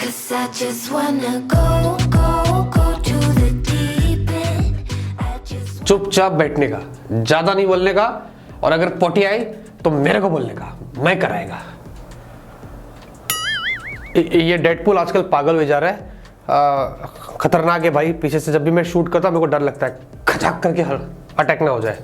'Cause I just wanna go to the deep end. I just चुपचाप बैठने का, ज्यादा नहीं बोलने का, और अगर पोटी आई तो मेरे को बोलने का, मैं कराएगा। ये डेडपूल आजकल पागल हो जा रहा है, खतरनाक है भाई। पीछे से जब भी मैं शूट करता हूं मेरे को डर लगता है खचाक करके अटैक ना हो जाए।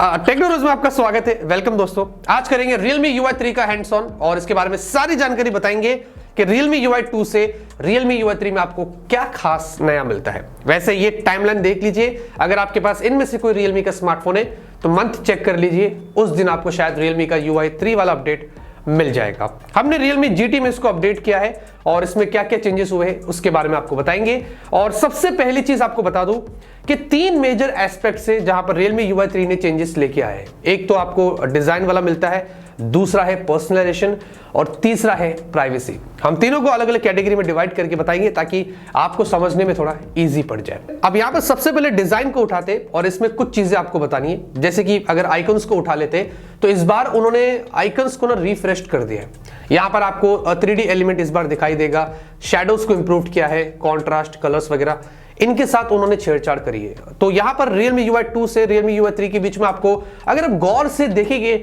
टेक्नोरेविव्यू में आपका स्वागत है, वेलकम दोस्तों। आज करेंगे realme UI 3 का हैंड्स ऑन और इसके बारे में सारी जानकारी बताएंगे कि realme UI 2 से realme UI 3 में आपको क्या खास नया मिलता है। वैसे ये टाइमलाइन देख लीजिए, अगर आपके पास इनमें से कोई realme का स्मार्टफोन है तो मंथ चेक कर लीजिए, उस दिन आपको शायद realme का UI 3 वाला अपडेट मिल जाएगा। हमने realme GT में इसको अपडेट किया है और इसमें क्या क्या चेंजेस हुए हैं उसके बारे में आपको बताएंगे। और सबसे पहली चीज आपको बता दूं कि तीन मेजर एस्पेक्ट से जहां पर realme UI 3 ने चेंजेस लेके आए हैं। एक तो आपको डिजाइन वाला मिलता है, दूसरा है पर्सनलाइजेशन और तीसरा है प्राइवेसी। हम तीनों को अलग अलग कैटेगरी में डिवाइड करके बताएंगे ताकि आपको समझने में थोड़ा इजी पड़ जाए। अब यहां पर सबसे पहले डिजाइन को उठाते और इसमें कुछ चीजें आपको बतानी है। जैसे कि अगर आइकन्स को उठा लेते तो इस बार उन्होंने आइकन्स को ना रिफ्रेश कर दिया है। यहां पर आपको 3D एलिमेंट इस बार दिखाई देगा, शैडोज को इंप्रूव किया है, कॉन्ट्रास्ट, कलर्स वगैरह इनके साथ उन्होंने छेड़छाड़ करी है। तो यहां पर realme UI 2 से realme UI 3 के बीच में आपको अगर आप गौर से देखेंगे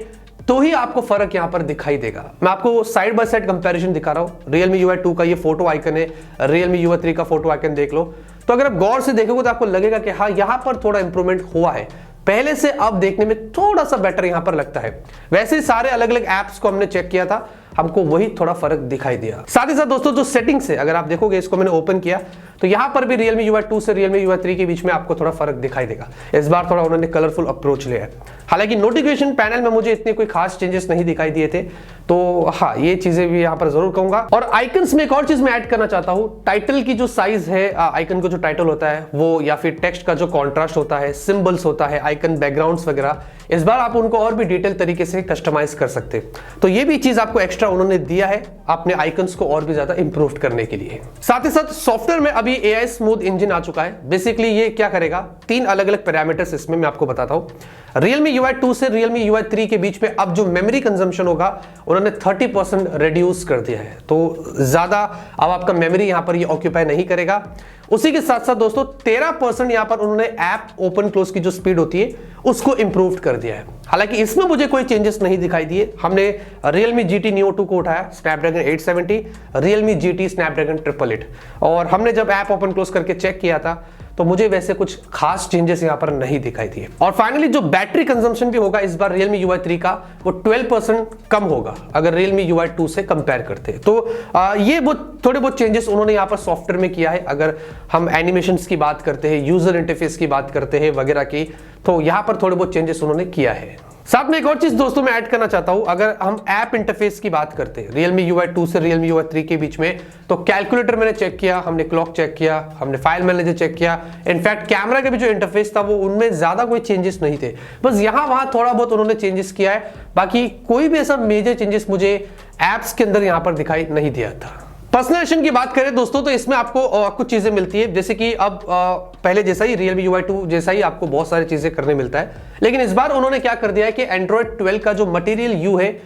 तो ही आपको फर्क यहां पर दिखाई देगा। मैं आपको साइड बाय साइड कंपैरिजन दिखा रहा हूं। realme UI 2 का ये फोटो आइकन है, realme UI 3 का फोटो आइकन देख लो। तो अगर आप गौर से देखोगे तो आपको लगेगा कि हाँ यहां पर थोड़ा इंप्रूवमेंट हुआ है, पहले से अब देखने में थोड़ा सा बेटर यहां पर लगता है। वैसे ही सारे अलग अलग एप्स को हमने चेक किया था, हमको वही थोड़ा फर्क दिखाई दिया। साथ ही साथ दोस्तों जो सेटिंग्स है, अगर आप देखोगे इसको मैंने ओपन किया तो यहां पर भी realme UI 2 से realme UI 3 के बीच में आपको थोड़ा फर्क दिखाई देगा। इस बार थोड़ा उन्होंने कलरफुल अप्रोच लिया है। हालांकि नोटिफिकेशन पैनल में मुझे इतने कोई खास चेंजेस नहीं दिखाई दिए थे, तो हाँ ये चीजें भी यहां पर जरूर कहूंगा। और आइकन्स में एक और चीज मैं ऐड करना चाहता हूं, टाइटल की जो साइज है, आइकन को जो टाइटल होता है वो, या फिर टेक्स्ट का जो कॉन्ट्रास्ट होता है, सिंबल्स होता है, आइकन बैकग्राउंड्स वगैरह, इस बार आप उनको और भी डिटेल तरीके से कस्टमाइज कर सकते हैं। तो ये भी चीज आपको एक्स्ट्रा उन्होंने दिया है अपने आइकन्स को और भी ज्यादा इंप्रूव करने के लिए। साथ ही साथ सॉफ्टवेयर में अभी AI स्मूथ इंजन आ चुका है। बेसिकली ये क्या करेगा, तीन अलग अलग पैरामीटर्स इसमें मैं आपको बताता हूं। realme UI 2 से realme UI 3 के बीच में अब जो मेमोरी कंजम्पशन होगा उन्होंने 30% रिड्यूस कर दिया है। तो ज्यादा अब आपका मेमोरी यहां पर ये ऑक्यूपाई नहीं करेगा। उसी के साथ साथ दोस्तों 13% यहां पर उन्होंने ऐप ओपन क्लोज की जो स्पीड होती है उसको इंप्रूव कर दिया है। हालांकि इसमें मुझे कोई चेंजेस नहीं दिखाई दिए। हमने realme GT Neo 2 को उठाया, स्नैपड्रैगन 870, realme GT स्नैपड्रैगन 888, और हमने जब ऐप ओपन क्लोज करके चेक किया था तो मुझे वैसे कुछ खास चेंजेस यहां पर नहीं दिखाई दिए। और फाइनली जो बैटरी कंजम्पशन भी होगा इस बार realme UI 3 का, वो 12% कम होगा अगर realme UI 2 से कंपेयर करते हैं। तो ये थोड़े बहुत चेंजेस उन्होंने यहां पर सॉफ्टवेयर में किया है। अगर हम एनिमेशंस की बात करते हैं, यूजर इंटरफेस की बात करते हैं वगैरह की, तो यहां पर थोड़े बहुत चेंजेस उन्होंने किया है। साथ में एक और चीज दोस्तों मैं ऐड करना चाहता हूं, अगर हम ऐप इंटरफेस की बात करते हैं realme UI 2 से realme UI 3 के बीच में, तो कैलकुलेटर मैंने चेक किया, हमने क्लॉक चेक किया, हमने फाइल मैनेजर चेक किया, इनफैक्ट कैमरा का भी जो इंटरफेस था वो उनमें ज्यादा कोई चेंजेस नहीं थे। बस यहां वहां थोड़ा बहुत उन्होंने चेंजेस किया है, बाकी कोई भी ऐसा मेजर चेंजेस मुझे एप्स के अंदर यहां पर दिखाई नहीं दिया था। पर्सनलाइजेशन की बात करें दोस्तों तो इसमें आपको कुछ चीजें मिलती है, जैसे कि अब पहले जैसा ही realme UI 2 जैसा ही आपको बहुत सारी चीजें करने मिलता है, लेकिन इस बार उन्होंने क्या कर दिया है कि Android 12 का जो मटेरियल यू है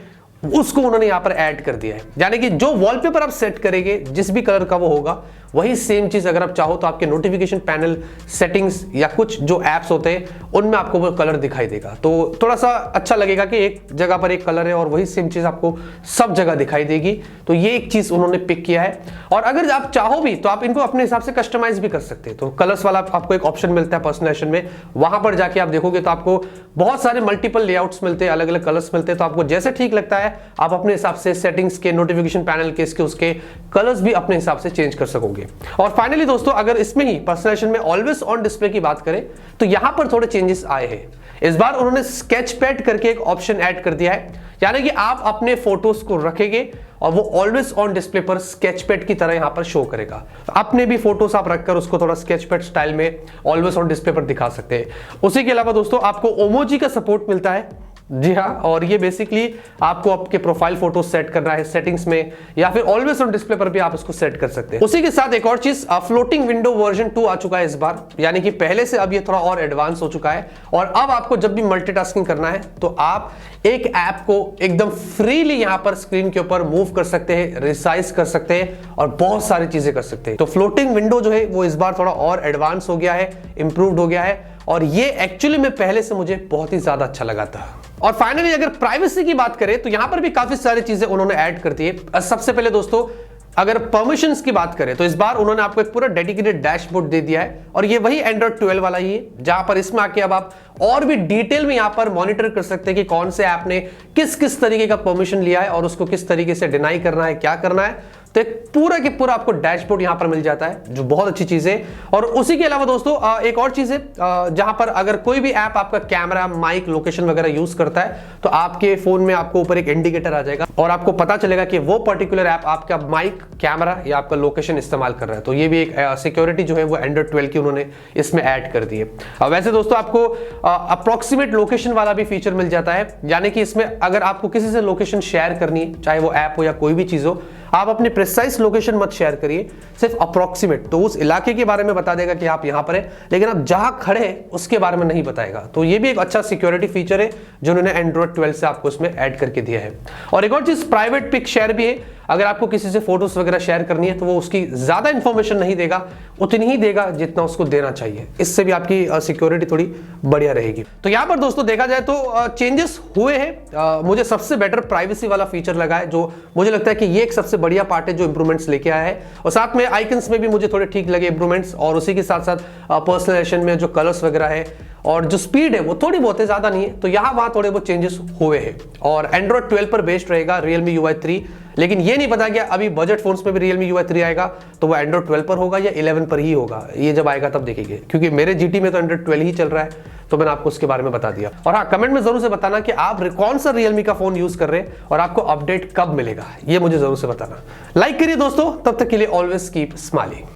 उसको उन्होंने यहां पर ऐड कर दिया है। यानी कि जो वॉलपेपर आप सेट करेंगे जिस भी कलर का वो होगा, वही सेम चीज अगर आप चाहो तो आपके नोटिफिकेशन पैनल, सेटिंग्स या कुछ जो एप्स होते हैं उनमें आपको वो कलर दिखाई देगा। तो थोड़ा सा अच्छा लगेगा कि एक जगह पर एक कलर है और वही सेम चीज आपको सब जगह दिखाई देगी। तो ये एक चीज उन्होंने पिक किया है। और अगर आप चाहो भी तो आप इनको अपने हिसाब से कस्टमाइज भी कर सकते हैं। तो कलर्स वाला आपको एक ऑप्शन मिलता है पर्सनलाइजेशन में, वहां पर जाके आप देखोगे तो आपको बहुत सारे मल्टीपल लेआउट्स मिलते हैं, अलग अलग कलर्स मिलते हैं। तो आपको जैसे ठीक लगता है आप अपने हिसाब से सेटिंग्स के, नोटिफिकेशन पैनल के, इसके उसके कलर्स भी अपने हिसाब से चेंज कर सकोगे। और फाइनली दोस्तों अगर इसमें ही पर्सनलाइजेशन में ऑलवेज ऑन डिस्प्ले की बात करें तो यहां पर थोड़े चेंजेस आए हैं। इस बार उन्होंने स्केच पैड करके एक ऑप्शन ऐड कर दिया है, यानी कि आप अपने फोटोज को रखेंगे और वो ऑलवेज ऑन डिस्प्ले पर स्केच पैड की तरह यहां पर शो करेगा। तो अपने भी फोटोज आप रखकर उसको थोड़ा स्केच पैड स्टाइल में ऑलवेज ऑन डिस्प्ले पर दिखा सकते हैं। उसी के अलावा दोस्तों आपको इमोजी का सपोर्ट मिलता है। जी हाँ, और ये बेसिकली आपको आपके प्रोफाइल फोटो सेट करना है सेटिंग्स में, या फिर ऑलवेज ऑन डिस्प्ले पर भी आप इसको सेट कर सकते हैं। उसी के साथ एक और चीज, फ्लोटिंग विंडो वर्जन 2 आ चुका है इस बार, यानी कि पहले से अब ये थोड़ा और एडवांस हो चुका है। और अब आपको जब भी मल्टीटास्किंग करना है तो आप एक ऐप को एकदम फ्रीली यहां पर स्क्रीन के ऊपर मूव कर सकते हैं, रिसाइज कर सकते हैं और बहुत सारी चीजें कर सकते हैं। तो फ्लोटिंग विंडो जो है वो इस बार थोड़ा और एडवांस हो गया है, इंप्रूव्ड हो गया है, और ये एक्चुअली में पहले से मुझे बहुत ही ज्यादा अच्छा लगा था। और फाइनली अगर प्राइवेसी की बात करें तो यहां पर भी काफी सारी चीजें उन्होंने ऐड कर दी है। सबसे पहले दोस्तों अगर परमिशंस की बात करें तो इस बार उन्होंने आपको एक पूरा डेडिकेटेड डैशबोर्ड दे दिया है, और ये वही एंड्रॉइड 12 वाला ही है, जहां पर इसमें आके अब आप और भी डिटेल में यहां पर मॉनिटर कर सकते हैं कि कौन से ऐप ने किस किस तरीके का परमिशन लिया है और उसको किस तरीके से डिनाई करना है, क्या करना है। तो एक पूरा के पूरा आपको डैशबोर्ड यहां पर मिल जाता है, जो बहुत अच्छी चीज है। और उसी के अलावा दोस्तों एक और चीज है, जहां पर अगर कोई भी ऐप आपका कैमरा, माइक, लोकेशन वगैरह यूज करता है तो आपके फोन में आपको ऊपर एक इंडिकेटर आ जाएगा और आपको पता चलेगा कि वो पर्टिकुलर ऐप आपका माइक, कैमरा या आपका लोकेशन इस्तेमाल कर रहा है। तो ये भी एक सिक्योरिटी जो है वो एंड्रॉइड 12 की उन्होंने इसमें ऐड कर दी है। वैसे दोस्तों आपको अप्रोक्सीमेट लोकेशन वाला भी फीचर मिल जाता है, यानी कि इसमें अगर आपको किसी से लोकेशन शेयर करनी है, चाहे वो ऐप हो या कोई भी चीज हो, आप अपने प्रिसाइज लोकेशन मत शेयर करिए, सिर्फ अप्रोक्सीमेट। तो उस इलाके के बारे में बता देगा कि आप यहां पर हैं, लेकिन आप जहां खड़े हैं उसके बारे में नहीं बताएगा। तो ये भी एक अच्छा सिक्योरिटी फीचर है जो उन्होंने एंड्रॉइड 12 से आपको इसमें ऐड करके दिया है। और एक और चीज, प्राइवेट पिक शेयर भी है। अगर आपको किसी से फोटोज वगैरह शेयर करनी है तो वो उसकी ज्यादा इंफॉर्मेशन नहीं देगा, उतनी ही देगा जितना उसको देना चाहिए। इससे भी आपकी सिक्योरिटी थोड़ी बढ़िया रहेगी। तो यहां पर दोस्तों देखा जाए तो चेंजेस हुए हैं। मुझे सबसे बेटर प्राइवेसी वाला फीचर लगा है, जो मुझे लगता है कि ये एक सबसे बढ़िया पार्ट है जो इंप्रूवमेंट्स लेके आया है। और साथ में आइकन्स में भी मुझे थोड़े ठीक लगे इंप्रूवमेंट्स, और उसी के साथ साथ पर्सनलाइजेशन में जो कलर्स वगैरह है और जो स्पीड है वो थोड़ी बहुत है, ज्यादा नहीं है। तो यहां वहां थोड़े बहुत चेंजेस हुए हैं। और एंड्रॉइड 12 पर बेस्ड रहेगा realme UI 3, लेकिन ये नहीं पता कि अभी बजट फोन्स में भी realme UI 3 आएगा तो वो एंड्रॉइड 12 पर होगा या 11 पर ही होगा। ये जब आएगा तब देखेंगे, क्योंकि मेरे GT में तो एंड्रॉइड 12 ही चल रहा है, तो मैंने आपको उसके बारे में बता दिया। और हाँ, कमेंट में जरूर से बताना कि आप कौन सा realme का फोन यूज कर रहे हैं और आपको अपडेट कब मिलेगा, ये मुझे जरूर से बताना। लाइक करिए दोस्तों, तब तक के लिए ऑलवेज कीप स्माइलिंग।